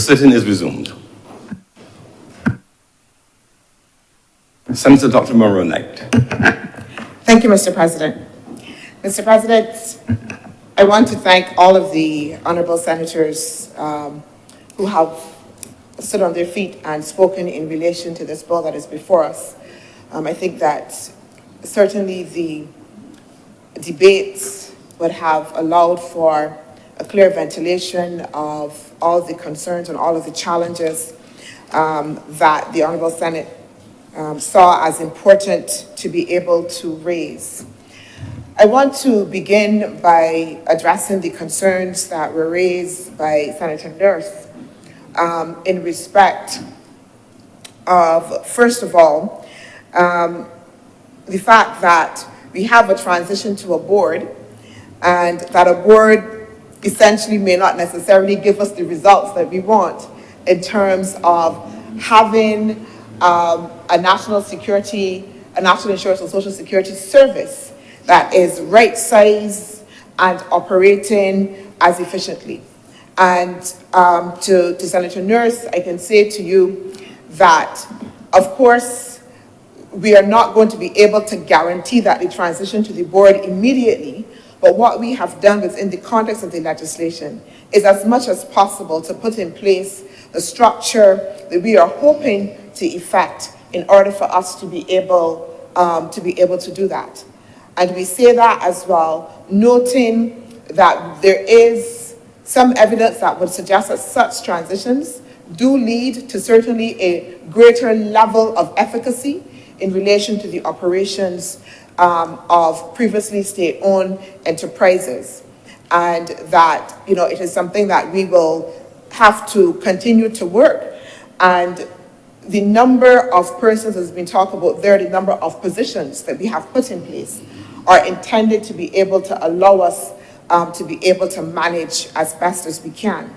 sitting is resumed. Senator Dr. Monroe Knight. Thank you, Mr. President. Mr. President, I want to thank all of the honourable senators who have stood on their feet and spoken in relation to this bill that is before us. I think that certainly the debates would have allowed for a clear ventilation of all the concerns and all of the challenges that the Honourable Senate saw as important to be able to raise. I want to begin by addressing the concerns that were raised by Senator Nurse in respect of, first of all, the fact that we have a transition to a board and that a board essentially may not necessarily give us the results that we want in terms of having a national insurance and social security service that is right size and operating as efficiently. And to Senator Nurse, I can say to you that, of course, we are not going to be able to guarantee that the transition to the board immediately, but what we have done within the context of the legislation is as much as possible to put in place the structure that we are hoping to effect in order for us to be able to do that. And we say that as well, noting that there is some evidence that would suggest that such transitions do lead to certainly a greater level of efficacy in relation to the operations of previously state-owned enterprises. And that, it is something that we will have to continue to work. And the number of persons has been talked about there, the number of positions that we have put in place are intended to be able to allow us to be able to manage as best as we can.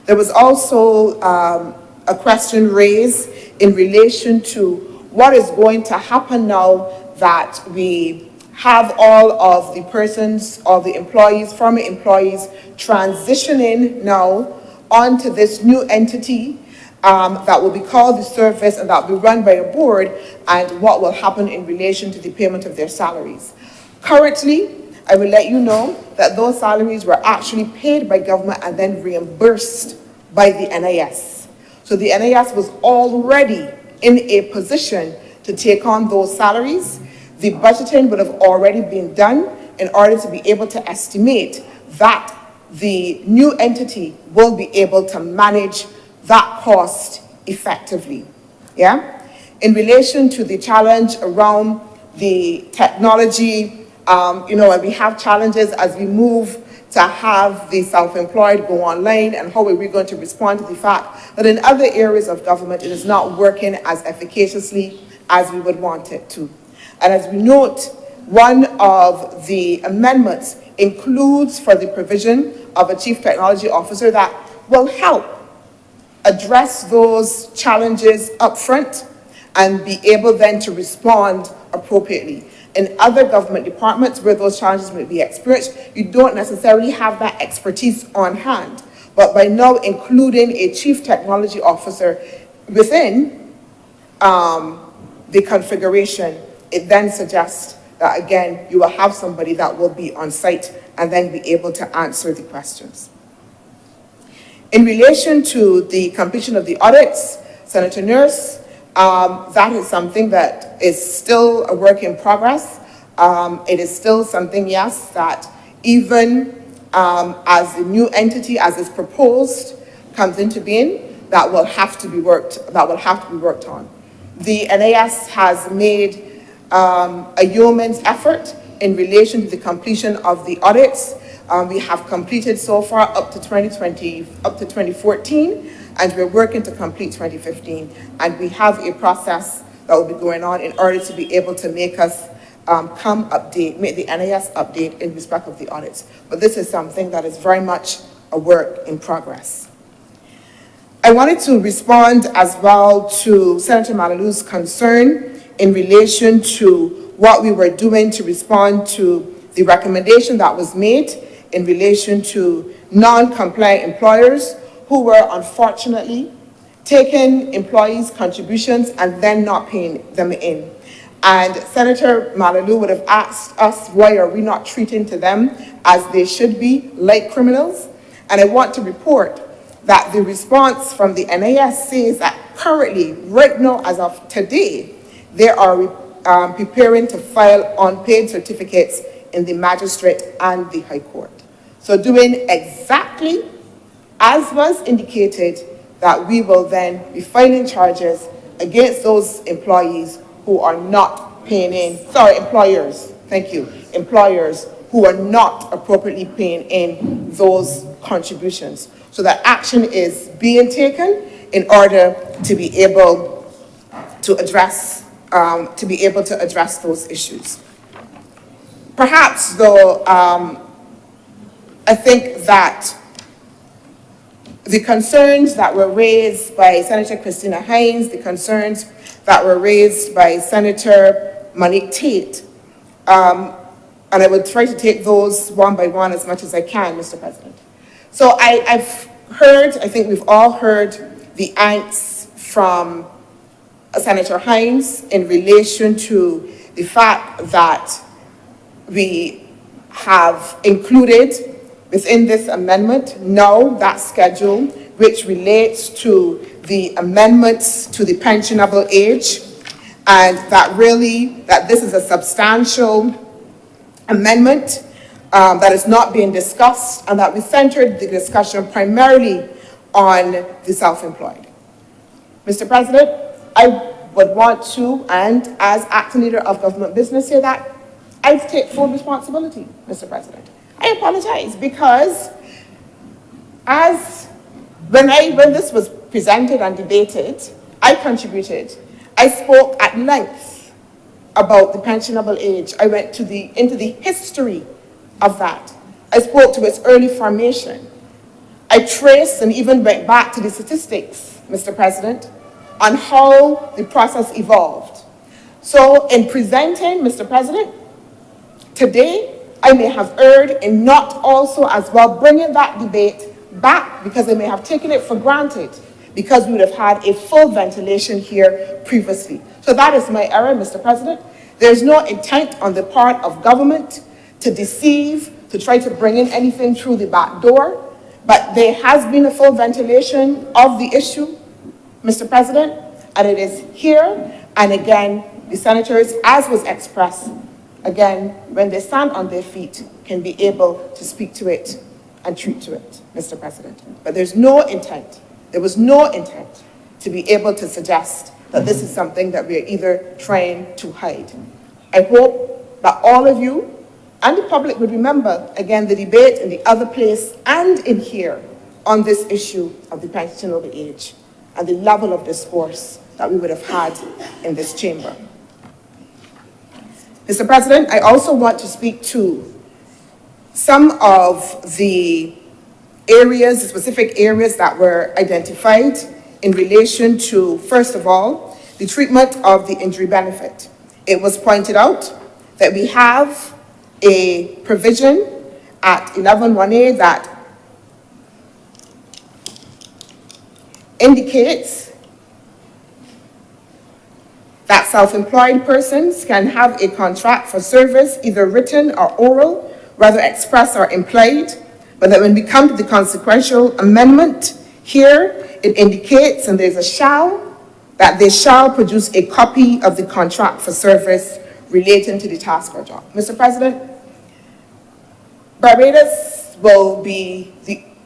There was also a question raised in relation to what is going to happen now that we have all of the persons, all the employees, former employees, transitioning now onto this new entity that will be called the service and that will be run by a board, and what will happen in relation to the payment of their salaries. Currently, I will let you know that those salaries were actually paid by government and then reimbursed by the NIS. So the NIS was already in a position to take on those salaries. The budgeting would have already been done in order to be able to estimate that the new entity will be able to manage that cost effectively. Yeah? In relation to the challenge around the technology, and we have challenges as we move to have the self-employed go online, and how are we going to respond to the fact that in other areas of government it is not working as efficaciously as we would want it to. And as we note, one of the amendments includes for the provision of a chief technology officer that will help address those challenges up front and be able then to respond appropriately. In other government departments where those challenges may be experienced, you don't necessarily have that expertise on hand. But by now including a chief technology officer within the configuration, it then suggests that, again, you will have somebody that will be on site and then be able to answer the questions. In relation to the completion of the audits, Senator Nurse, that is something that is still a work in progress. It is still something, yes, that even as the new entity, as is proposed, comes into being, that will have to be worked on. The NAS has made a yeoman's effort in relation to the completion of the audits. We have completed so far up to 2014, and we're working to complete 2015. And we have a process that will be going on in order to be able to make us make the NAS update in respect of the audits. But this is something that is very much a work in progress. I wanted to respond as well to Senator Malalu's concern in relation to what we were doing to respond to the recommendation that was made in relation to non-compliant employers who were unfortunately taking employees' contributions and then not paying them in. And Senator Malalu would have asked us, why are we not treating to them as they should be, like criminals? And I want to report that the response from the NIS says that currently, right now, as of today, they are preparing to file unpaid certificates in the magistrate and the High Court. So doing exactly as was indicated, that we will then be filing charges against those employees who are not paying in, employers, thank you, employers who are not appropriately paying in those contributions. So that action is being taken in order to be able to address those issues. Perhaps, though, I think that the concerns that were raised by Senator Christina Hines, the concerns that were raised by Senator Monique Tate, and I will try to take those one by one as much as I can, Mr. President. So I've heard, I think we've all heard the angst from Senator Hines in relation to the fact that we have included within this amendment now that schedule which relates to the amendments to the pensionable age, and that this is a substantial amendment that is not being discussed, and that we centered the discussion primarily on the self-employed. Mr. President, I would want to, and as acting leader of government business, say that I take full responsibility, Mr. President. I apologize because when this was presented and debated, I contributed. I spoke at length about the pensionable age. I went into the history of that. I spoke to its early formation. I traced and even went back to the statistics, Mr. President, on how the process evolved. So in presenting, Mr. President, today, I may have erred in not also as well bringing that debate back, because I may have taken it for granted because we would have had a full ventilation here previously. So that is my error, Mr. President. There's no intent on the part of government to deceive, to try to bring in anything through the back door, but there has been a full ventilation of the issue, Mr. President, and it is here, and again, the senators, as was expressed, again, when they stand on their feet, can be able to speak to it and treat to it, Mr. President. But there was no intent to be able to suggest that this is something that we are either trying to hide. I hope that all of you and the public would remember, again, the debate in the other place and in here on this issue of the pensionable age and the level of discourse that we would have had in this chamber. Mr. President, I also want to speak to some of the areas, the specific areas that were identified in relation to, first of all, the treatment of the injury benefit. It was pointed out that we have a provision at 11(1)(a) that indicates that self-employed persons can have a contract for service, either written or oral, whether express or implied, but that when we come to the consequential amendment here, it indicates, and there's a shall, that they shall produce a copy of the contract for service relating to the task or job. Mr. President, Barbados will be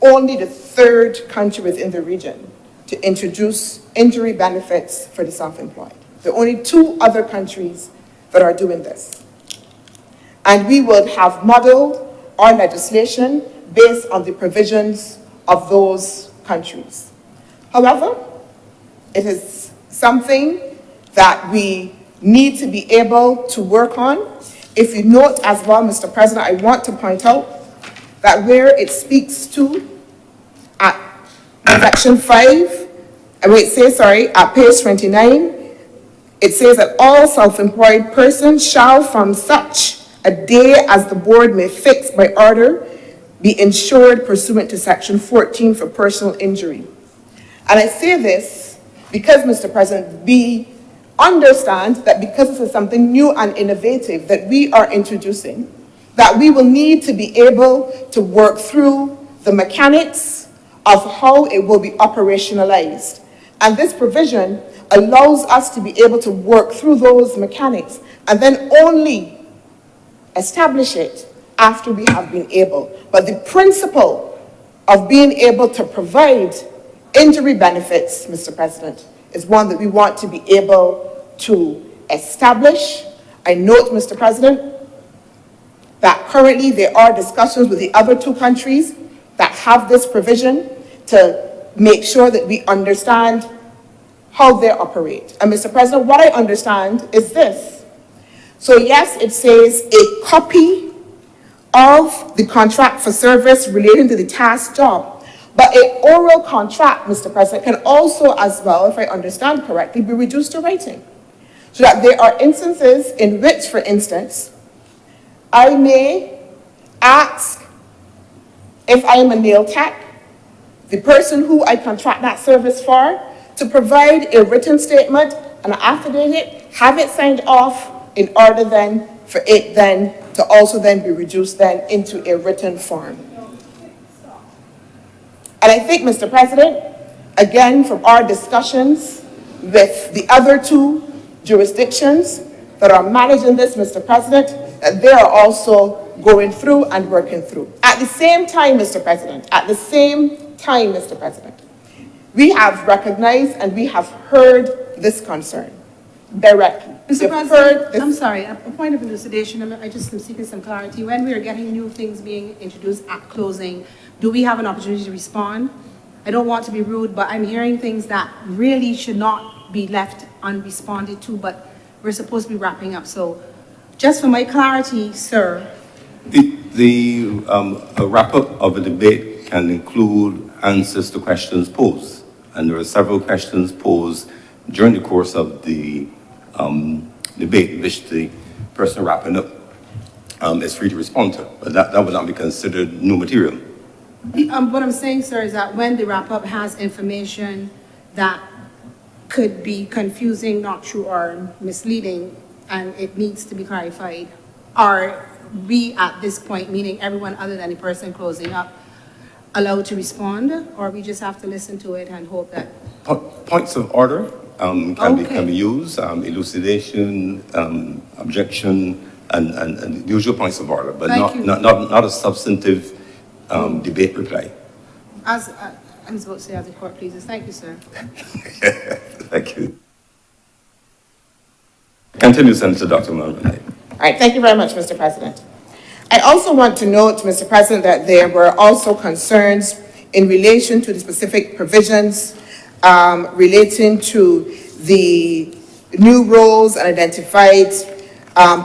only the third country within the region to introduce injury benefits for the self-employed. There are only 2 other countries that are doing this. And we would have modeled our legislation based on the provisions of those countries. However, it is something that we need to be able to work on. If you note as well, Mr. President, I want to point out that where it speaks to at section 5, at page 29, it says that all self-employed persons shall from such a day as the board may fix by order be insured pursuant to Section 14 for personal injury. And I say this because, Mr. President, we understand that because this is something new and innovative that we are introducing, that we will need to be able to work through the mechanics of how it will be operationalized. And this provision allows us to be able to work through those mechanics and then only establish it after we have been able. But the principle of being able to provide injury benefits, Mr. President, is one that we want to be able to establish. I note, Mr. President, that currently there are discussions with the other two countries that have this provision to make sure that we understand how they operate. And Mr. President, what I understand is this. So yes, it says a copy of the contract for service relating to the task job, but an oral contract, Mr. President, can also as well, if I understand correctly, be reduced to writing. So that there are instances in which, for instance, I may ask, if I am a nail tech, the person who I contract that service for, to provide a written statement and an affidavit, have it signed off in order then for it then to also then be reduced then into a written form. And I think, Mr. President, again, from our discussions with the other two jurisdictions that are managing this, Mr. President, that they are also going through and working through. At the same time, Mr. President, we have recognized and we have heard this concern directly. Mr. President, I'm sorry, a point of elucidation. I just am seeking some clarity. When we are getting new things being introduced at closing, do we have an opportunity to respond? I don't want to be rude, but I'm hearing things that really should not be left unresponded to, but we're supposed to be wrapping up. So just for my clarity, sir. A wrap-up of a debate can include answers to questions posed. And there are several questions posed during the course of the debate, which the person wrapping up is free to respond to. But that would not be considered new material. What I'm saying, sir, is that when the wrap-up has information that could be confusing, not true, or misleading, and it needs to be clarified, are we at this point, meaning everyone other than the person closing up, allowed to respond, or we just have to listen to it and hope that... Points of order can be used, elucidation, objection, and the usual points of order, but not a substantive debate reply. As I'm supposed to say, as the court pleases. Thank you, sir. Thank you. Continue, Senator Dr. Mulroney. All right, thank you very much, Mr. President. I also want to note, Mr. President, that there were also concerns in relation to the specific provisions relating to the new roles and identified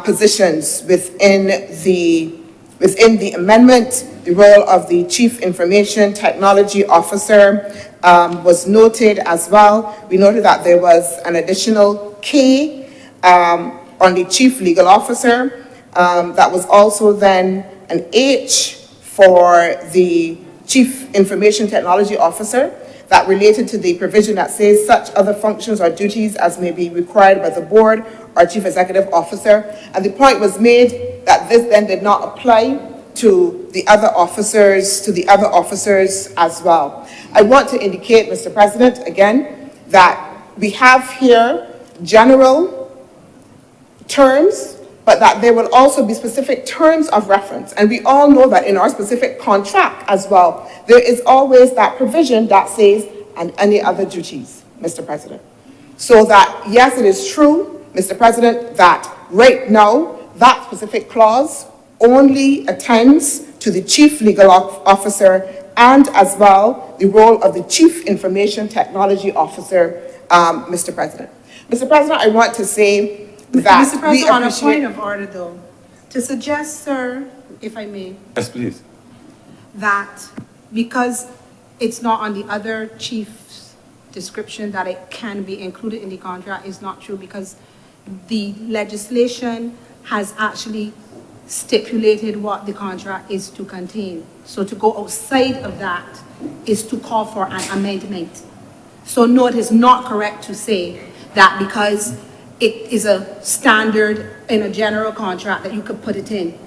positions within the amendment. The role of the Chief Information Technology Officer was noted as well. We noted that there was an additional K on the Chief Legal Officer. That was also then an H for the Chief Information Technology Officer that related to the provision that says such other functions or duties as may be required by the board or Chief Executive Officer. And the point was made that this then did not apply to the other officers, as well. I want to indicate, Mr. President, again, that we have here general terms, but that there will also be specific terms of reference. And we all know that in our specific contract as well, there is always that provision that says, and any other duties, Mr. President. So that, yes, it is true, Mr. President, that right now, that specific clause only attends to the Chief Legal Officer and as well the role of the Chief Information Technology Officer, Mr. President. Mr. President, I want to say that Mr. President, on a point of order, though, to suggest, sir, if I may. Yes, please. That because it's not on the other chief's description that it can be included in the contract is not true, because the legislation has actually stipulated what the contract is to contain. So to go outside of that is to call for an amendment. So no, it is not correct to say that because it is a standard in a general contract that you could put it in.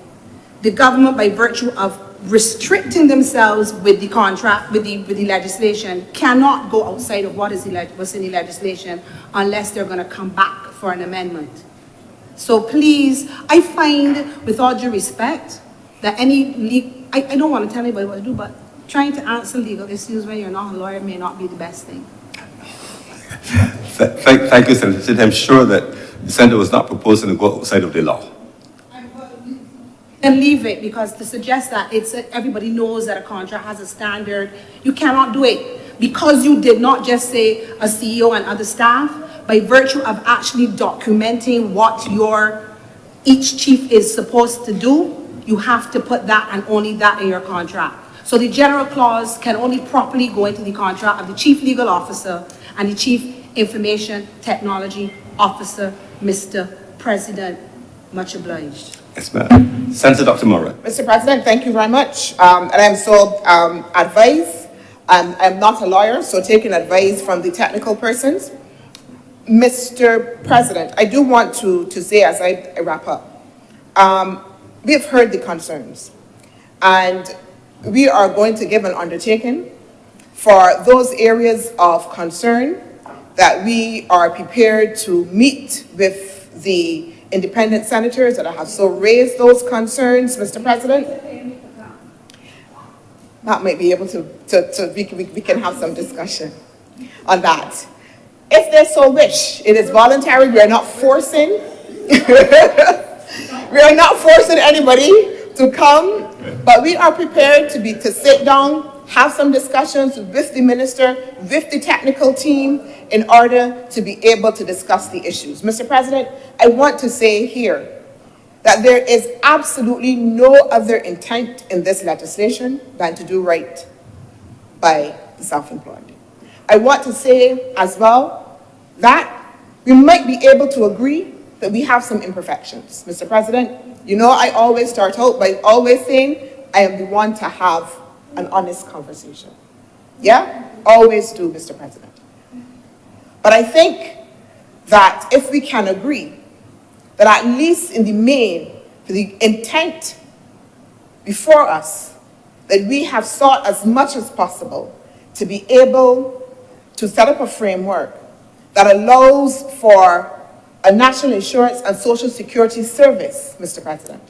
The government, by virtue of restricting themselves with the contract, with the legislation, cannot go outside of what's in the legislation unless they're going to come back for an amendment. So please, I find, with all due respect, that I don't want to tell anybody what to do, but trying to answer legal issues when you're not a lawyer may not be the best thing. Thank you, Senator Sid. I'm sure that the Senator was not proposing to go outside of the law. And leave it, because to suggest that everybody knows that a contract has a standard, you cannot do it. Because you did not just say a CEO and other staff, by virtue of actually documenting what each chief is supposed to do, you have to put that and only that in your contract. So the general clause can only properly go into the contract of the chief legal officer and the chief information technology officer, Mr. President. Much obliged. Yes, ma'am. Senator Dr. Murray. Mr. President, thank you very much. And I'm so advised. I'm not a lawyer, so taking advice from the technical persons. Mr. President, I do want to say as I wrap up, we have heard the concerns, and we are going to give an undertaking for those areas of concern that we are prepared to meet with the independent senators that have so raised those concerns, Mr. President. That might be able we can have some discussion on that. If they so wish, it is voluntary. We are not forcing. We are not forcing anybody to come, but we are prepared to sit down, have some discussions with the minister, with the technical team, in order to be able to discuss the issues. Mr. President, I want to say here that there is absolutely no other intent in this legislation than to do right by the self-employed. I want to say as well that we might be able to agree that we have some imperfections. Mr. President, you know I always start out by always saying I am the one to have an honest conversation. Yeah? Always do, Mr. President. But I think that if we can agree that at least in the main, for the intent before us, that we have sought as much as possible to be able to set up a framework that allows for a national insurance and social security service, Mr. President,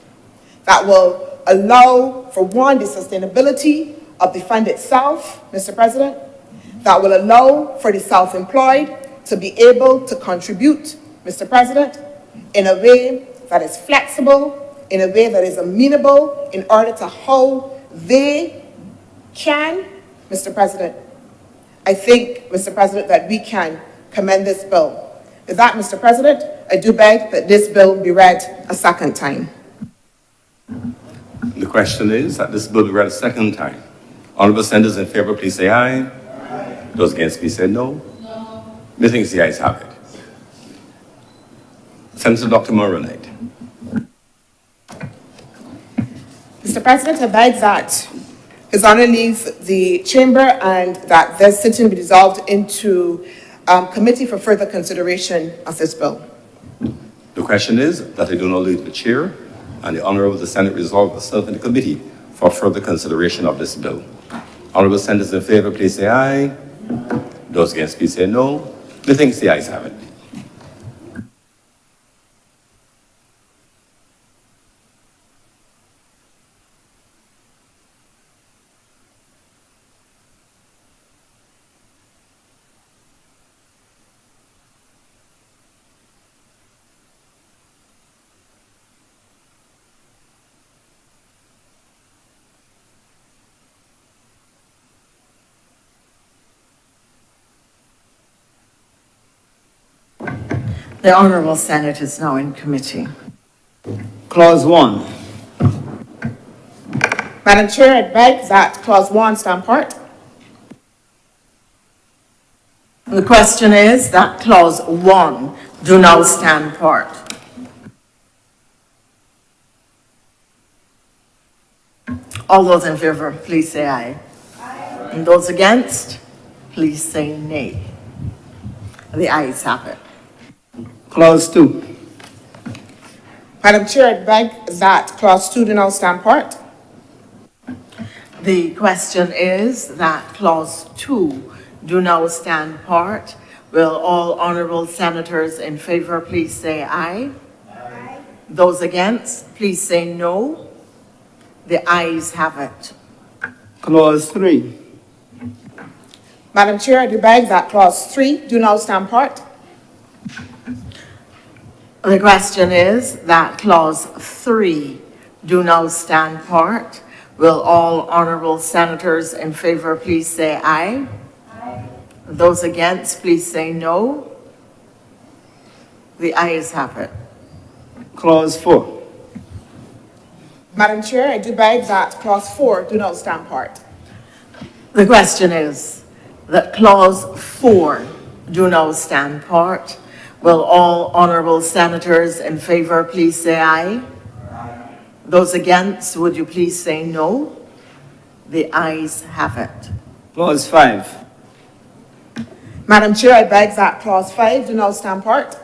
that will allow for one, the sustainability of the fund itself, Mr. President, that will allow for the self-employed to be able to contribute, Mr. President, in a way that is flexible, in a way that is amenable, in order to how they can, Mr. President. I think, Mr. President, that we can commend this bill. With that, Mr. President, I do beg that this bill be read a second time. The question is that this bill be read a second time. Honourable senators in favour, please say aye. Aye. Those against, please say no. No. Methinks the ayes have it. Senator Dr. Moronite. Mr. President, I beg that His Honour leave the chamber and that this sitting be dissolved into committee for further consideration of this bill. The question is that I do not leave the chair and the Honourable the Senate resolve itself in the committee for further consideration of this bill. Honourable senators in favour, please say aye. Those against, please say no. Methinks the ayes have it. The Honourable Senate is now in committee. Clause 1. Madam Chair, I beg that Clause 1 stand part. The question is that Clause 1 do now stand part. All those in favor, please say aye. And those against, please say nay. The ayes have it. Clause 2. Madam Chair, I beg that clause 2 do now stand part. The question is that clause 2 do now stand part. Will all honourable senators in favour please say aye? Aye. Those against, please say no. The ayes have it. Clause 3. Madam Chair, I do beg that clause 3 do now stand part. The question is that clause 3 do now stand part. Will all honourable senators in favour please say aye? Aye. Those against, please say no. The ayes have it. Clause 4. Madam Chair, I do beg that clause 4 do not stand part. The question is that clause 4 do now stand part. Will all honourable senators in favour please say aye? Aye. Those against, would you please say no? The ayes have it. Clause 5. Madam Chair, I beg that clause 5 do not stand part.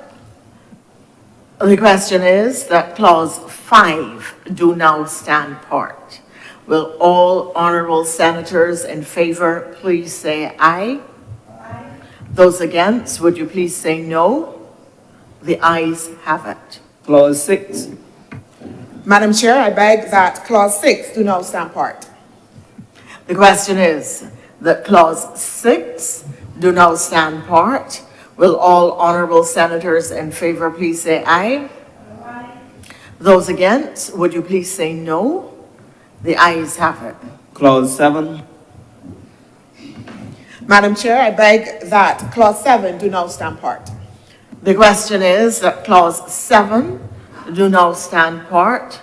The question is that clause 5 do now stand part. Will all honourable senators in favour please say aye? Aye. Those against, would you please say no? The ayes have it. Clause 6. Madam Chair, I beg that clause 6 do not stand part. The question is that clause 6 do now stand part. Will all honourable senators in favour please say aye? Aye. Those against, would you please say no? The ayes have it. Clause 7. Madam Chair, I beg that clause 7 do not stand part. The question is that clause 7 do now stand part.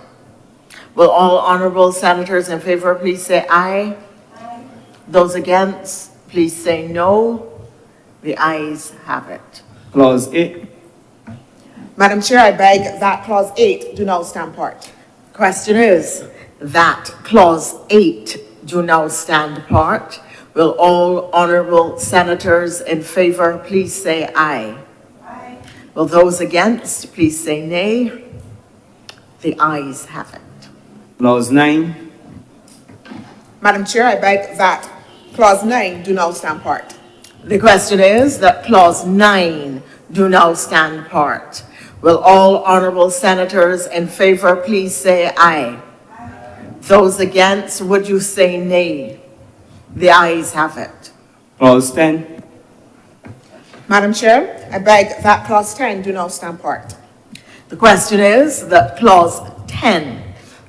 Will all honourable senators in favour please say aye? Aye. Those against, please say no. The ayes have it. Clause 8. Madam Chair, I beg that clause 8 do not stand part. Question is that clause 8 do now stand part. Will all honourable senators in favour please say aye? Aye. Will those against please say nay? The ayes have it. Clause 9. Madam Chair, I beg that clause 9 do not stand part. The question is that clause 9 do now stand part. Will all honourable senators in favour please say aye? Aye. Those against, would you say nay? The ayes have it. Clause 10. Madam Chair, I beg that clause 10 do not stand part. The question is that clause 10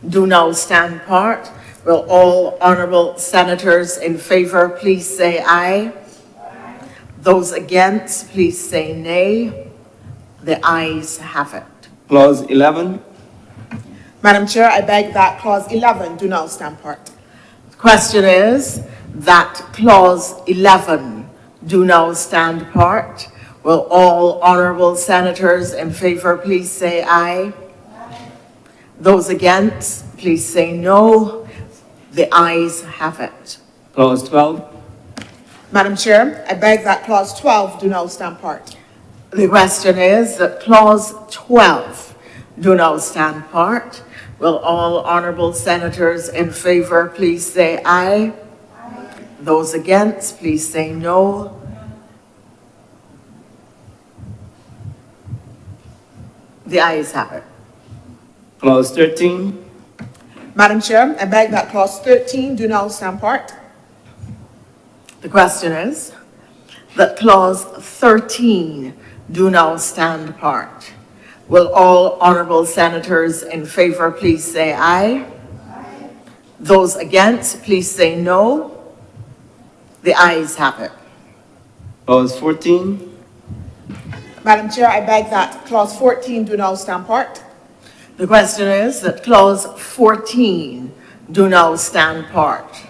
do now stand part. Will all honourable senators in favour please say aye? Aye. Those against, please say nay. The ayes have it. Clause 11. Madam Chair, I beg that clause 11 do not stand part. The question is that clause 11 do now stand part. Will all honourable senators in favour please say aye? Aye. Those against, please say no. The ayes have it. Clause 12. Madam Chair, I beg that clause 12 do not stand part. The question is that clause 12 do now stand part. Will all honourable senators in favour please say aye? Aye. Those against, please say no. The ayes have it. Clause 13. Madam Chair, I beg that clause 13 do not stand part. The question is that clause 13 do now stand part. Will all honourable senators in favour please say aye? Aye. Those against, please say no. The ayes have it. Clause 14. Madam Chair, I beg that clause 14 do not stand part. The question is that clause 14 do now stand part.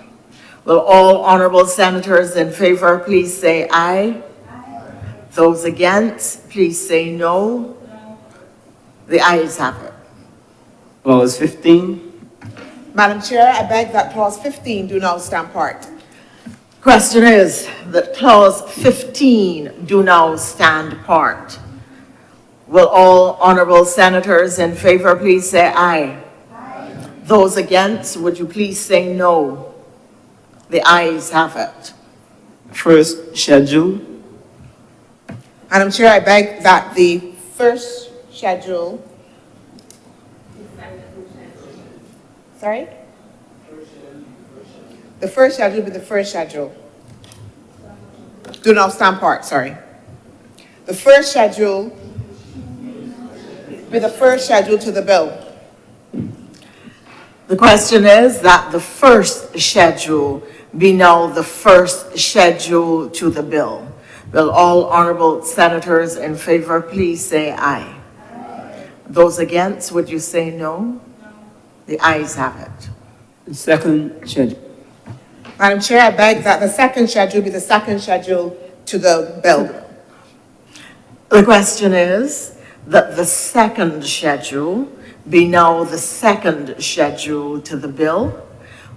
Will all honourable senators in favour please say aye? Aye. Those against, please say no. The ayes have it. Clause 15. Madam Chair, I beg that clause 15 do now stand part. Question is that clause 15 do now stand part. Will all honourable senators in favour please say aye? Aye. Those against, would you please say no? The ayes have it. First schedule. Madam Chair, I beg that the first schedule. Sorry? The first schedule be the first schedule. Do not stand part, sorry. The first schedule be the first schedule to the bill. The question is that the first schedule be now the first schedule to the bill. Will all honourable senators in favour please say aye? Aye. Those against, would you say no? The ayes have it. Second schedule. Madam Chair, I beg that the second schedule be the second schedule to the bill. The question is that the second schedule be now the second schedule to the bill.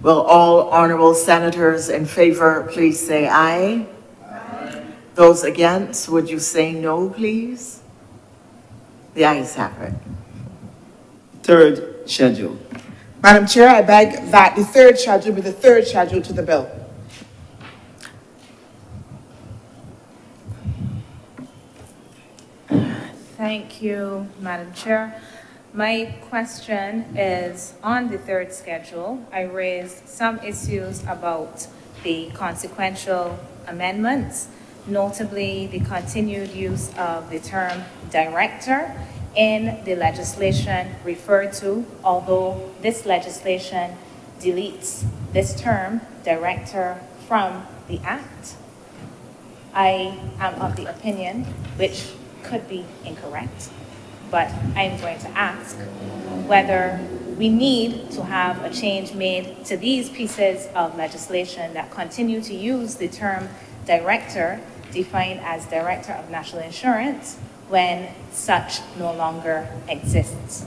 Will all honourable senators in favour please say aye? Aye. Those against, would you say no, please? The ayes have it. Third schedule. Madam Chair, I beg that the third schedule be the third schedule to the bill. Thank you, Madam Chair. My question is on the third schedule. I raised some issues about the consequential amendments, notably the continued use of the term director in the legislation referred to, although this legislation deletes this term, director, from the Act. I am of the opinion, which could be incorrect, but I'm going to ask whether we need to have a change made to these pieces of legislation that continue to use the term director, defined as Director of National Insurance, when such no longer exists.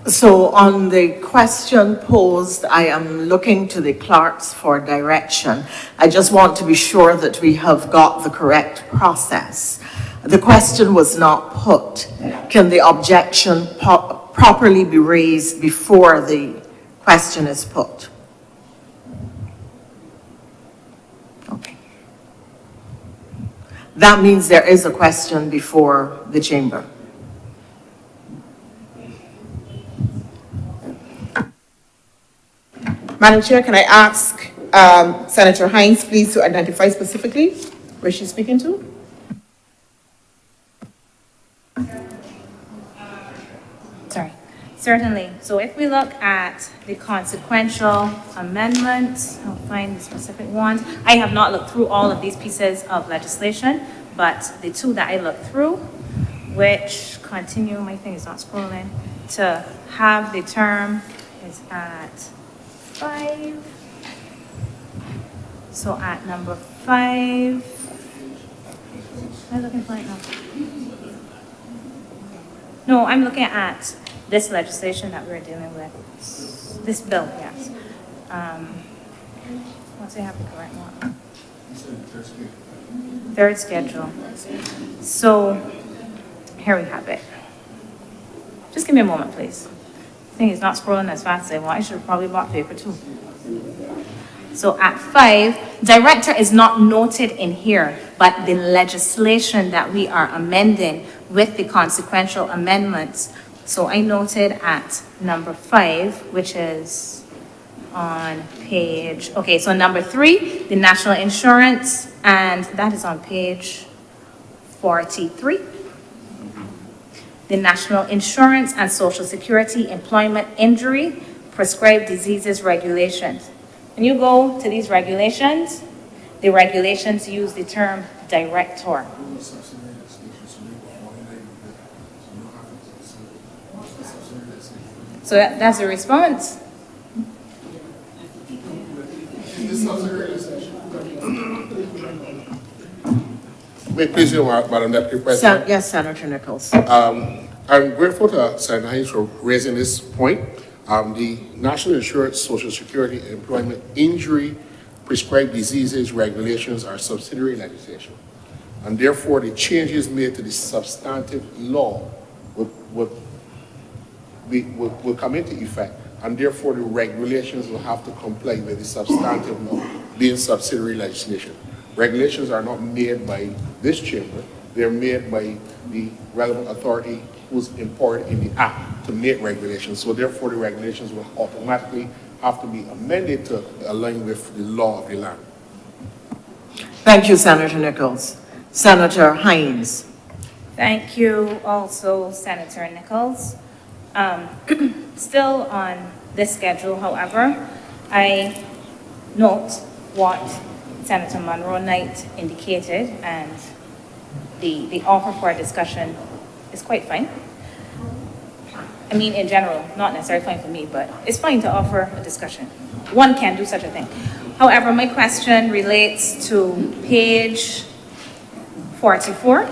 So on the question posed, I am looking to the clerks for direction. I just want to be sure that we have got the correct process. The question was not put. Can the objection properly be raised before the question is put? Okay. That means there is a question before the chamber. Madam Chair, can I ask Senator Hines, please, to identify specifically where she's speaking to? Sorry. Certainly. So if we look at the consequential amendments, I'll find the specific ones. I have not looked through all of these pieces of legislation, but the two that I looked through, which continue, my thing is not scrolling, to have the term is at 5. So at number 5, am I looking for it now? No, I'm looking at this legislation that we're dealing with. This bill, yes. Once I have the correct one. Third schedule. So here we have it. Just give me a moment, please. The thing is not scrolling as fast as I want. I should have probably bought paper too. So at 5, director is not noted in here, but the legislation that we are amending with the consequential amendments. So I noted at number 5, which is on page, okay, so number 3, the national insurance, and that is on page 43. The National Insurance and Social Security Employment Injury Prescribed Diseases Regulations. When you go to these regulations, the regulations use the term director. So that's the response. May it please you, Madam Deputy President. Yes, Senator Nichols. I'm grateful to Senator Hayes for raising this point. The National Insurance, Social Security, Employment Injury, Prescribed Diseases Regulations are subsidiary legislation. And therefore, the changes made to the substantive law will come into effect. And therefore, the regulations will have to comply with the substantive law, being subsidiary legislation. Regulations are not made by this chamber. They're made by the relevant authority who's empowered in the act to make regulations. So therefore, the regulations will automatically have to be amended to align with the law of the land. Thank you, Senator Nichols. Senator Hines. Thank you also, Senator Nichols. Still on this schedule, however, I note what Senator Monroe Knight indicated, and the offer for a discussion is quite fine. I mean, in general, not necessarily fine for me, but it's fine to offer a discussion. One can do such a thing. However, my question relates to page 44.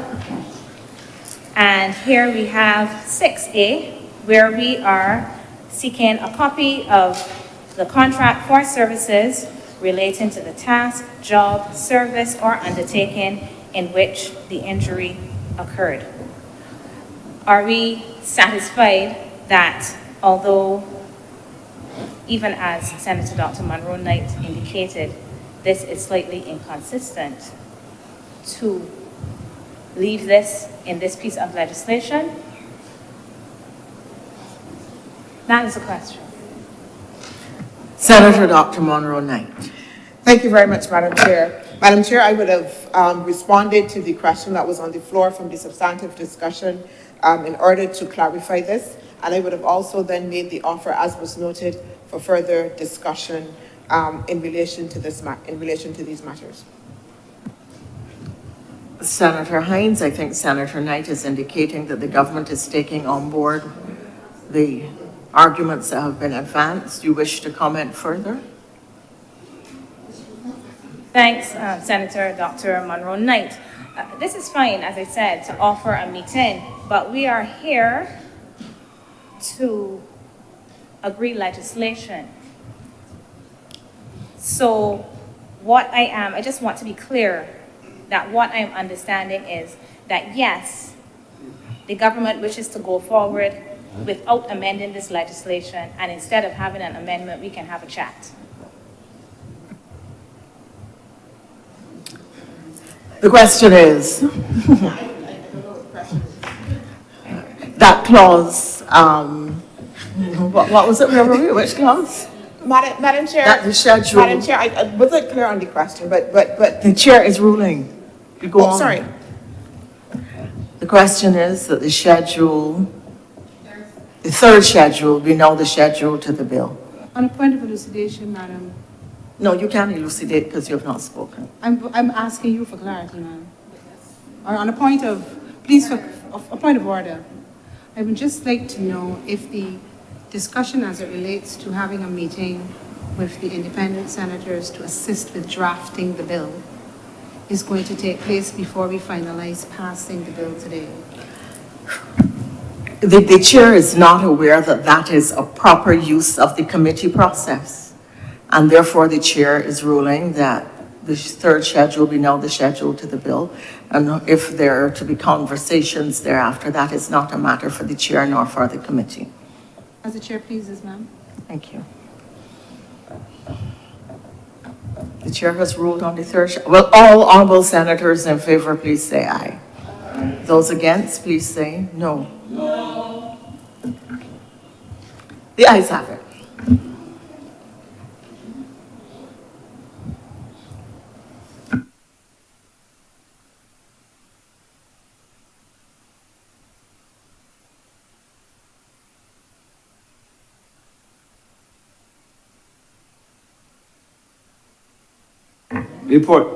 And here we have 6A, where we are seeking a copy of the contract for services relating to the task, job, service, or undertaking in which the injury occurred. Are we satisfied that although, even as Senator Dr. Monroe Knight indicated, this is slightly inconsistent, to leave this in this piece of legislation? That is the question. Senator Dr. Monroe Knight. Thank you very much, Madam Chair. Madam Chair, I would have responded to the question that was on the floor from the substantive discussion in order to clarify this, and I would have also then made the offer, as was noted, for further discussion in relation to these matters. Senator Hines, I think Senator Knight is indicating that the government is taking on board the arguments that have been advanced. Do you wish to comment further? Thanks, Senator Dr. Monroe Knight. This is fine, as I said, to offer a meeting, but we are here to agree legislation. So I just want to be clear that what I'm understanding is that yes, the government wishes to go forward without amending this legislation, and instead of having an amendment, we can have a chat. The question is, that clause, what was it? Where were we? Which clause? Madam Chair, That the schedule. Madam Chair, I wasn't clear on the question, but The chair is ruling. You go on. sorry. The question is that the schedule, the third schedule, we know the schedule to the bill. On a point of elucidation, Madam, No, you can't elucidate because you have not spoken. I'm asking you for clarity, ma'am. Or on a point of, please, a point of order. I would just like to know if the discussion as it relates to having a meeting with the independent senators to assist with drafting the bill is going to take place before we finalize passing the bill today. The chair is not aware that that is a proper use of the committee process. And therefore, the chair is ruling that the third schedule be now the schedule to the bill. And if there are to be conversations thereafter, that is not a matter for the chair nor for the committee. As the chair pleases, ma'am. Thank you. The chair has ruled on the third. Will all honourable senators in favour please say aye. Those against, please say no. No. The ayes have it. Report.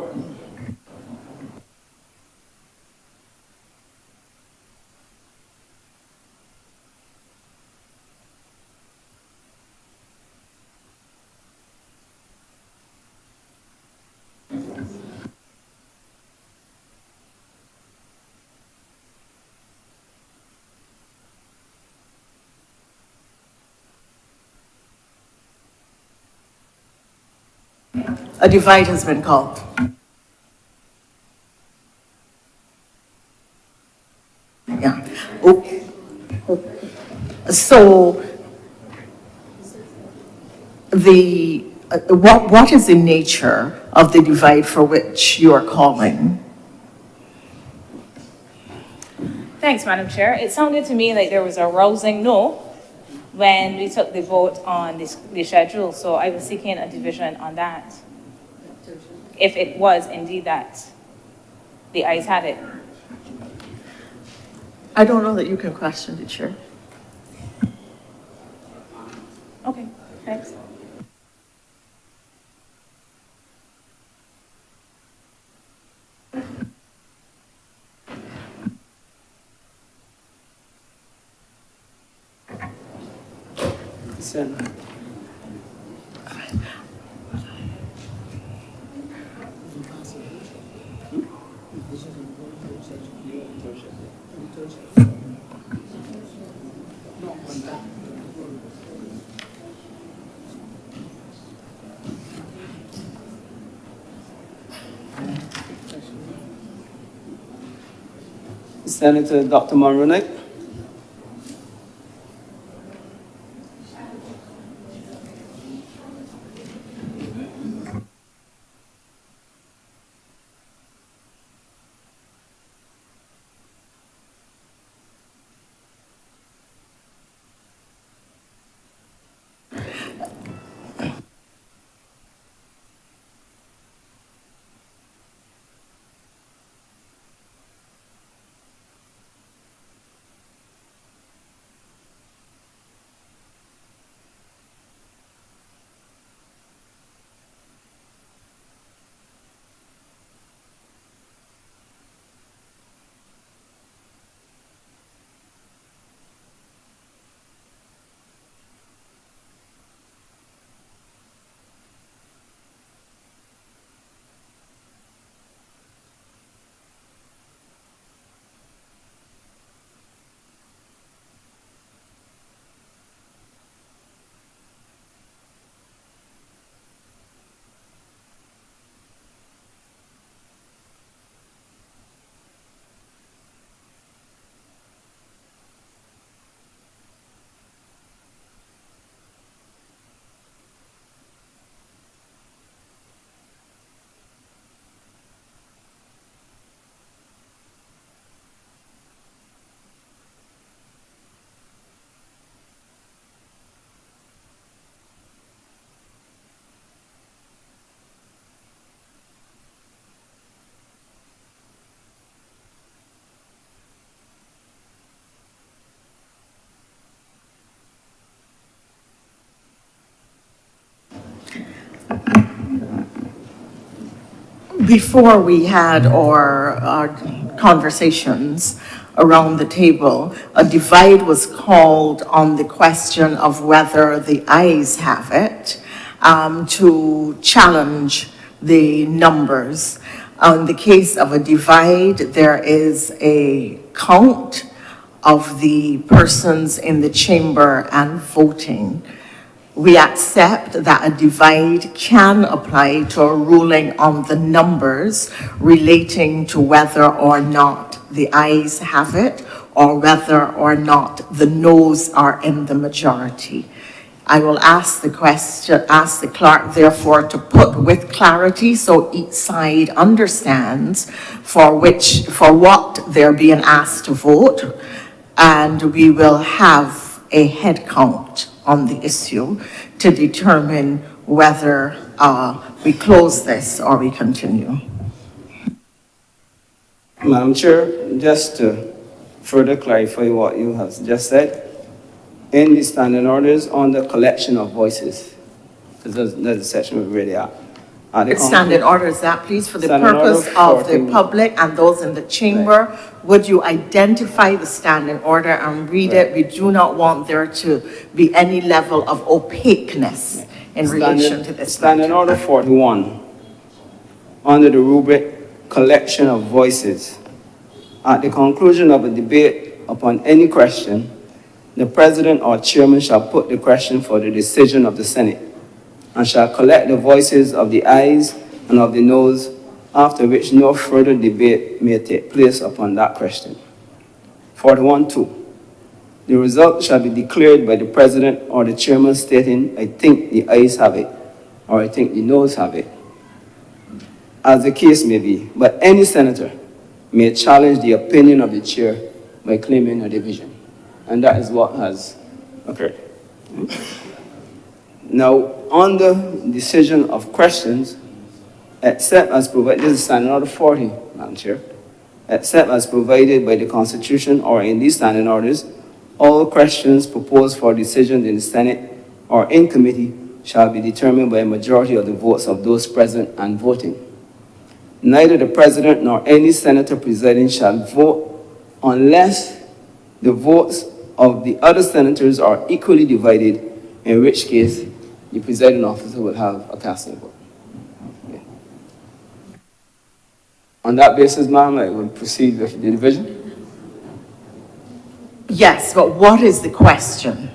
A divide has been called. Yeah. Oh. So what is the nature of the divide for which you are calling? Thanks, Madam Chair. It sounded to me like there was a rousing no when we took the vote on the schedule, so I was seeking a division on that. If it was indeed that the ayes had it. I don't know that you can question the chair. Okay, thanks. Sen- Senator Dr. Monroe. Before we had our conversations around the table, a divide was called on the question of whether the ayes have it, to challenge the numbers. In the case of a divide, there is a count of the persons in the chamber and voting. We accept that a divide can apply to a ruling on the numbers relating to whether or not the ayes have it or whether or not the noes are in the majority. I will ask the clerk therefore to put with clarity so each side understands for what they're being asked to vote, and we will have a head count on the issue to determine whether we close this or we continue. Madam Chair, just to further clarify what you have just said, in the standing orders on the collection of voices, there's a section we really are. Standing order is that, please, for the Standing purpose order of the 14. public and those in the chamber, would you identify the standing order and read it? We do not want there to be any level of opaqueness in relation to this Standing matter. Order 41, under the rubric Collection of Voices. At the conclusion of a debate upon any question, the President or Chairman shall put the question for the decision of the Senate. and shall collect the voices of the ayes and of the noes, after which no further debate may take place upon that question. 41.2. The result shall be declared by the President or the Chairman stating, I think the ayes have it, or I think the noes have it, as the case may be, but any senator may challenge the opinion of the chair by claiming a division. And that is what has occurred. Now, on the decision of questions, except as provided, this is Standing Order 40, Madam Chair, except as provided by the Constitution or in these standing orders, all questions proposed for decision in the Senate or in committee shall be determined by a majority of the votes of those present and voting. Neither the President nor any senator presiding shall vote unless the votes of the other senators are equally divided, in which case the presiding officer will have a casting vote. Okay. On that basis, ma'am, I will proceed with the division. Yes, but what is the question?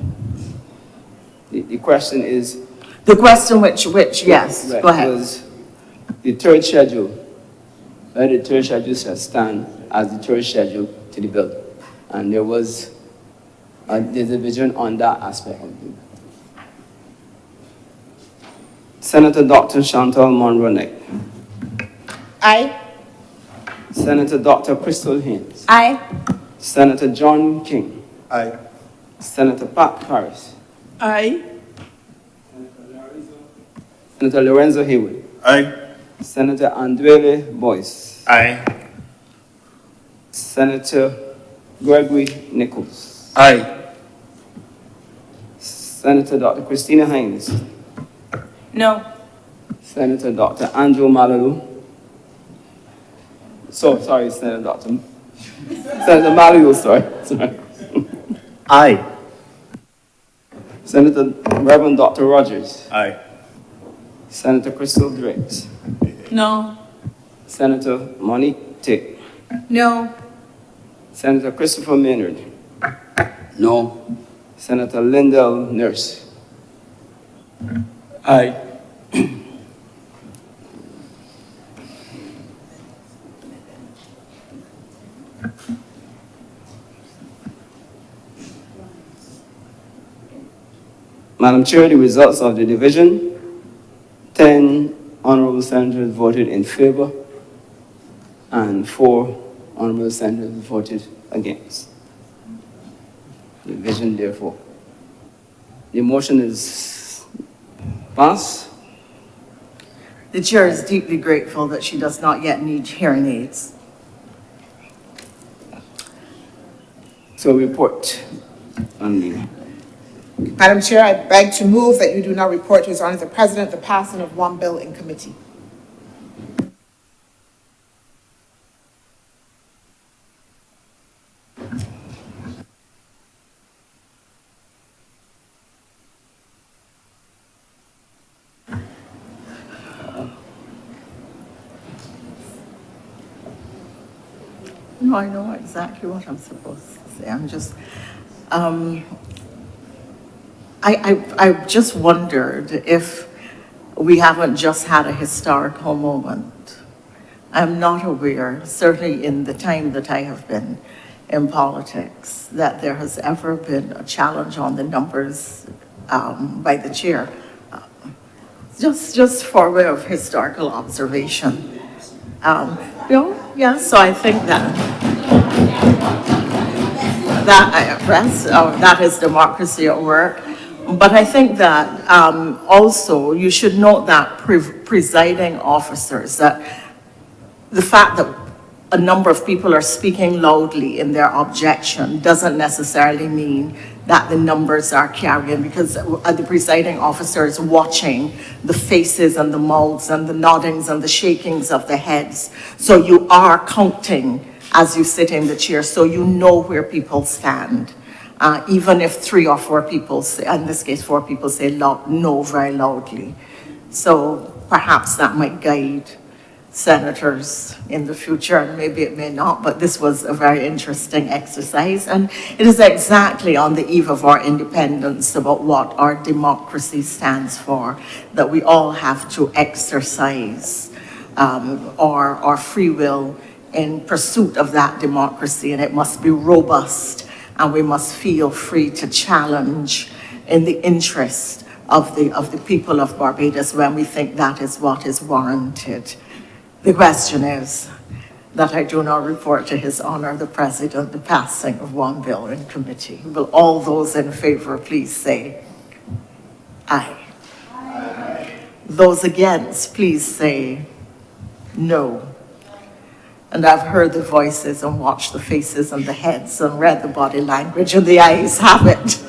The question is... The question which, yes, right, go ahead. Was the third schedule, whether the third schedule shall stand as the third schedule to the bill. And there was a division on that aspect of the bill. Senator Dr. Chantal Monroe-Knight. Aye. Senator Dr. Crystal Haynes. Aye. Senator John King. Aye. Senator Pat Harris. Aye. Senator Lorenzo Hayward. Aye. Senator Andrele Boyce. Aye. Senator Gregory Nichols. Aye. Senator Dr. Christina Hines. No. Senator Dr. Andrew Malalu. Sorry, Senator Dr. Senator Malalu, sorry. Aye. Senator Reverend Dr. Rogers. Aye. Senator Crystal Driggs. No. Senator Monique Tick. No. Senator Christopher Maynard. No. Senator Lyndall Nurse. Aye. Madam Chair, the results of the division: 10 honorable senators voted in favor and 4 honorable senators voted against. The division, therefore. The motion is passed. The chair is deeply grateful that she does not yet need hearing aids. So report on the... Madam Chair, I beg to move that you do not report to His Honor the President the passing of one bill in committee. No, I know exactly what I'm supposed to say. I'm just, I just wondered if we haven't just had a historical moment. I'm not aware, certainly in the time that I have been in politics, that there has ever been a challenge on the numbers by the chair. Just for way of historical observation. So I think that is democracy at work. But I think that also you should note that presiding officers, that the fact that a number of people are speaking loudly in their objection doesn't necessarily mean that the numbers are carrying, because the presiding officer is watching the faces and the mouths and the noddings and the shakings of the heads. So you are counting as you sit in the chair, so you know where people stand. Even if 3 or 4 people say, in this case 4 people say no very loudly. So perhaps that might guide senators in the future, and maybe it may not, but this was a very interesting exercise. And it is exactly on the eve of our independence about what our democracy stands for, that we all have to exercise our free will in pursuit of that democracy, and it must be robust, and we must feel free to challenge in the interest of the people of Barbados when we think that is what is warranted. The question is that I do not report to His Honor the President the passing of one bill in committee. Will all those in favor please say aye? Aye. Those against, please say no. And I've heard the voices and watched the faces and the heads and read the body language, and the ayes have it.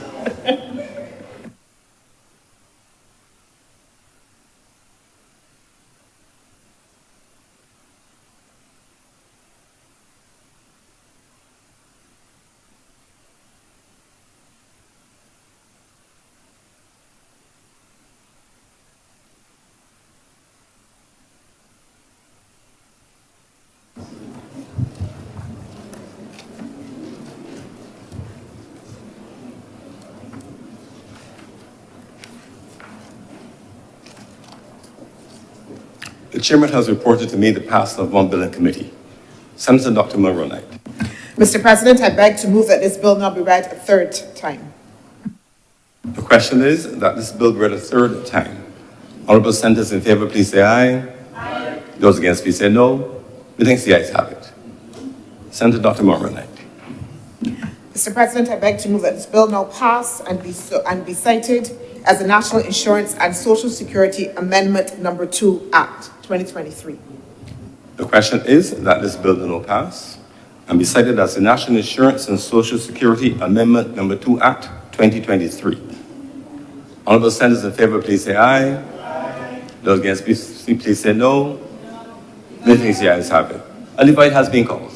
The chairman has reported to me the passing of one bill in committee. Senator Dr. Monroe Knight. Mr. President, I beg to move that this bill now be read a third time. The question is that this bill be read a third time. Honourable senators in favor, please say aye. Aye. Those against, please say no. Methinks the ayes have it. Senator Dr. Monroe Knight. Mr. President, I beg to move that this bill now pass and be cited as the National Insurance and Social Security Amendment Number 2 Act 2023. The question is that this bill do not pass and be cited as the National Insurance and Social Security Amendment Number 2 Act 2023. Honourable senators in favor, please say aye. Aye. Those against, please say no. Methinks the ayes have it. A divide has been called.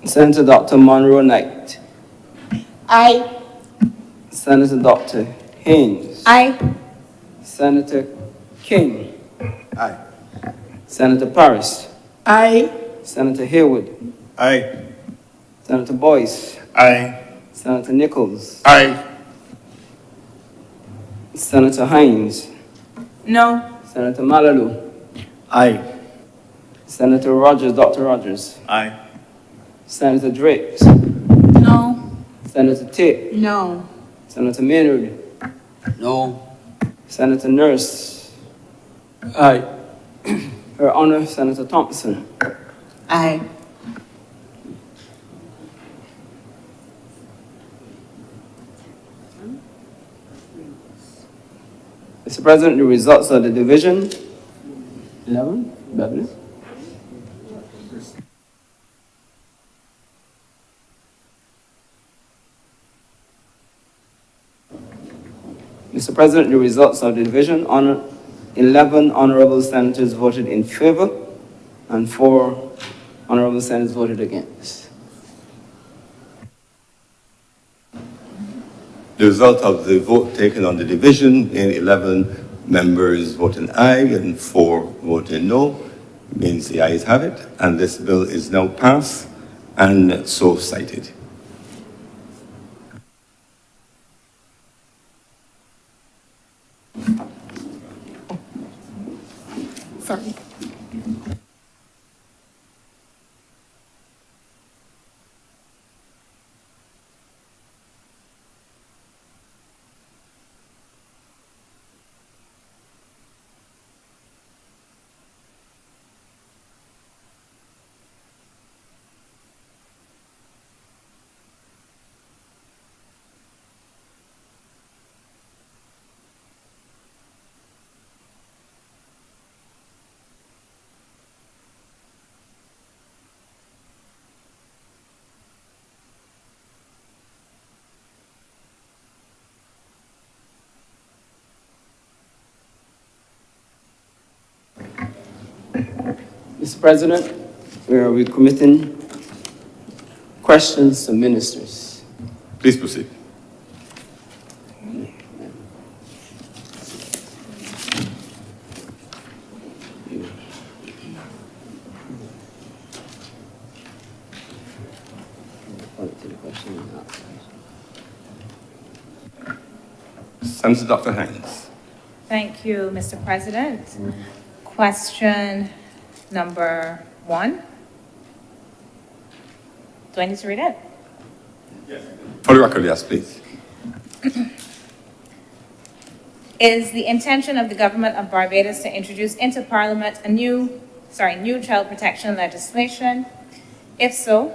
Senator Dr. Monroe Knight. Aye. Senator Dr. Haynes. Aye. Senator King. Aye. Senator Paris. Aye. Senator Haywood. Aye. Senator Boyce. Aye. Senator Nichols. Aye. Senator Hines. No. Senator Malalu. Aye. Senator Rogers, Dr. Rogers. Aye. Senator Drapes. No. Senator Tate. No. Senator Maynard. No. Senator Nurse. Aye. Her Honor, Senator Thompson. Aye. Mr. President, the results of the division. 11, Beverly. Mr. President, the results of the division, 11 honorable senators voted in favor and 4 honorable senators voted against. The result of the vote taken on the division, in 11 members voting aye and 4 voting no, means the ayes have it, and this bill is now passed and so cited. Sorry. Mr. President, where we committing questions to ministers. Please proceed. Senator Dr. Hines. Thank you, Mr. President. Question number 1. Do I need to read it? For the record, yes, please. Is the intention of the government of Barbados to introduce into Parliament a new child protection legislation? If so,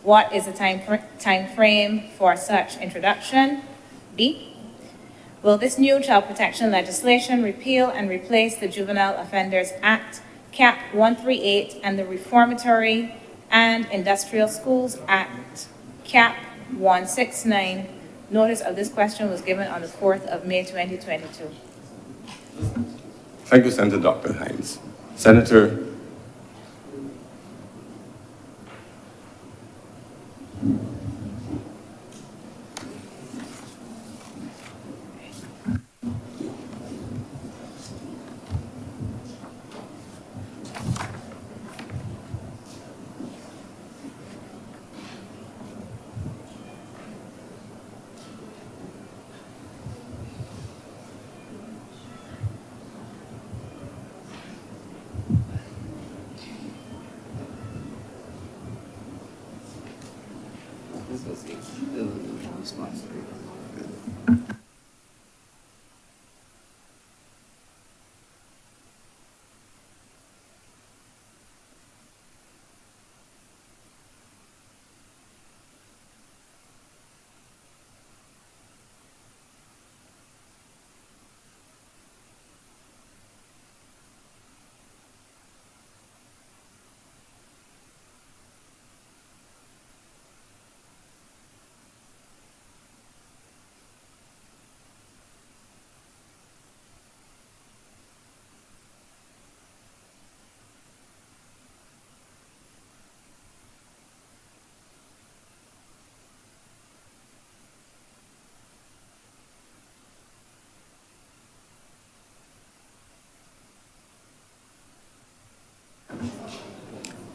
what is the time frame for such introduction? B, will this new child protection legislation repeal and replace the Juvenile Offenders Act, Cap 138, and the Reformatory and Industrial Schools Act, Cap 169? Notice of this question was given on the 4th of May, 2022. Thank you, Senator Dr. Hines. Senator.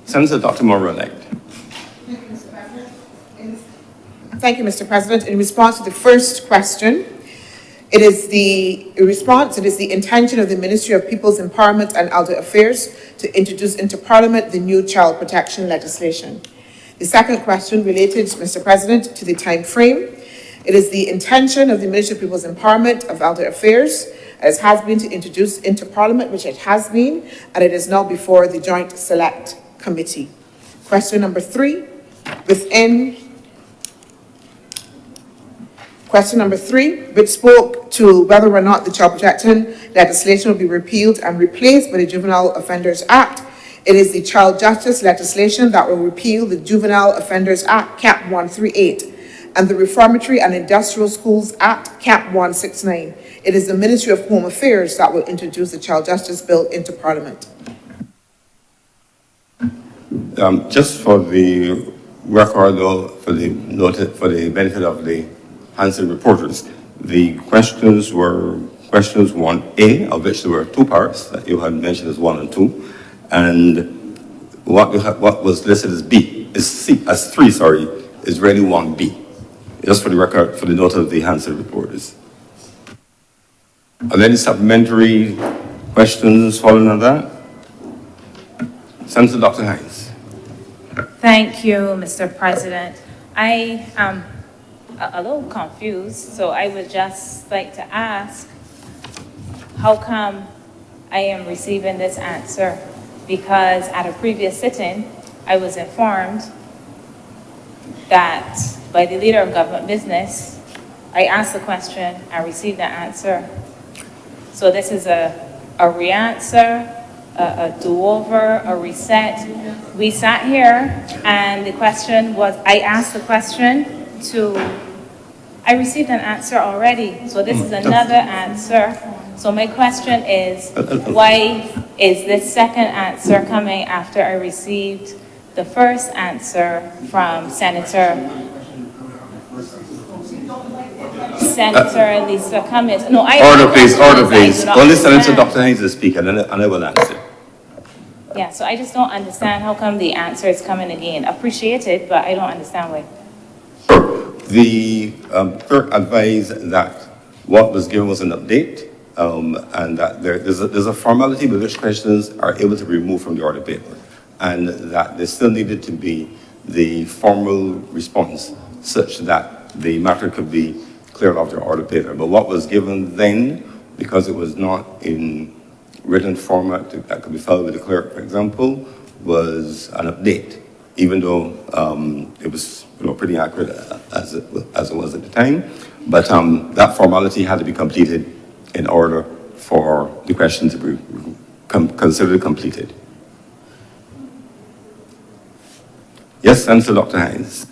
Senator Dr. Morrow-elect. Thank you, Mr. President. In response to the first question, it is the intention of the Ministry of People's Empowerment and Elder Affairs to introduce into Parliament the new child protection legislation. The second question related, Mr. President, to the time frame. It is the intention of the Ministry of People's Empowerment of Elder Affairs, as has been, to introduce into Parliament, which it has been, and it is now before the Joint Select Committee. Question number 3, Question number 3, which spoke to whether or not the child protection legislation will be repealed and replaced by the Juvenile Offenders Act. It is the child justice legislation that will repeal the Juvenile Offenders Act, Cap 138, and the Reformatory and Industrial Schools Act, Cap 169. It is the Ministry of Home Affairs that will introduce the child justice bill into Parliament. Just for the record, though, for the benefit of the Hanson reporters, the questions were questions 1A, of which there were 2 parts that you had mentioned as 1 and 2, and what was listed as B, as 3, is really 1B. Just for the record, for the note of the Hanson reporters. Are there any supplementary questions following on that? Senator Dr. Hines. Thank you, Mr. President. I am a little confused, so I would just like to ask, how come I am receiving this answer? Because at a previous sitting, I was informed that by the Leader of Government Business, I asked the question, I received the answer. So this is a re-answer, a do-over, a reset. We sat here and the question was, I asked the question I received an answer already. So this is another answer So my question is, why is this second answer coming after I received the first answer from Senator Lisa Cummings? No, I Order, my please, question order, is, I do please. not Only Senator understand. Dr. Haynes is speaking, and I will answer. Yeah, so I just don't understand how come the answer is coming again. Appreciate it, but I don't understand why. The clerk advised that what was given was an update, and that there's a formality by which questions are able to be removed from the order paper, and that there still needed to be the formal response such that the matter could be cleared off the order paper. But what was given then, because it was not in written format that could be filed with the clerk, for example, was an update, even though it was pretty accurate as it was at the time. But that formality had to be completed in order for the question to be considered completed. Yes, Senator Dr. Hines.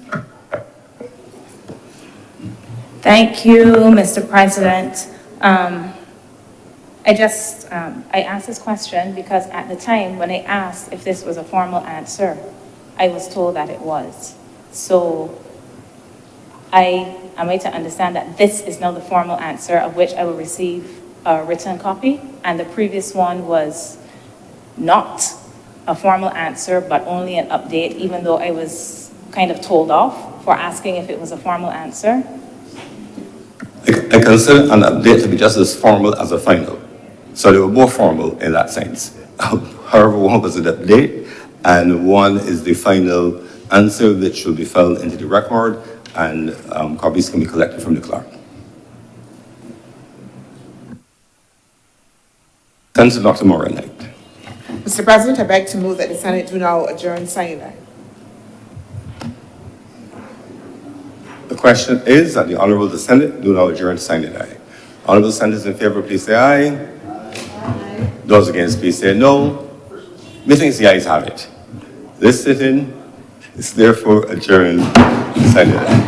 Thank you, Mr. President. I asked this question because at the time when I asked if this was a formal answer, I was told that it was. So am I to understand that this is now the formal answer of which I will receive a written copy, and the previous one was not a formal answer, but only an update, even though I was kind of told off for asking if it was a formal answer? I consider an update to be just as formal as a final. So they were both formal in that sense. However, one was an update, and one is the final answer that should be filed into the record, and copies can be collected from the clerk. Senator Dr. Moran Knight. Mr. President, I beg to move that the Senate do now adjourn sine die. The question is that the Honourable the Senate do now adjourn sine die. Honourable senators in favor, please say aye. Aye. Those against, please say no. Methinks the ayes have it. This sitting is therefore adjourned sine die.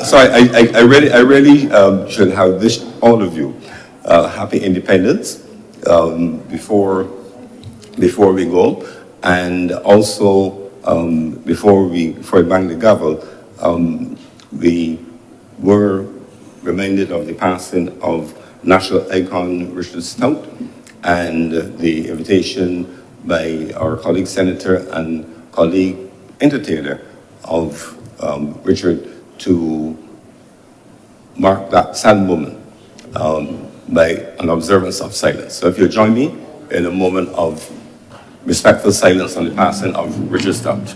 Sorry, I really should have wished all of you happy independence before we go, and also before we bang the gavel, we were reminded of the passing of national icon Richard Stout, and the invitation by our colleague senator and colleague entertainer of Richard to mark that sad moment by an observance of silence. So if you'll join me in a moment of respectful silence on the passing of Richard Stout.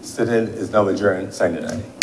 Sitting is now adjourned. Sign it.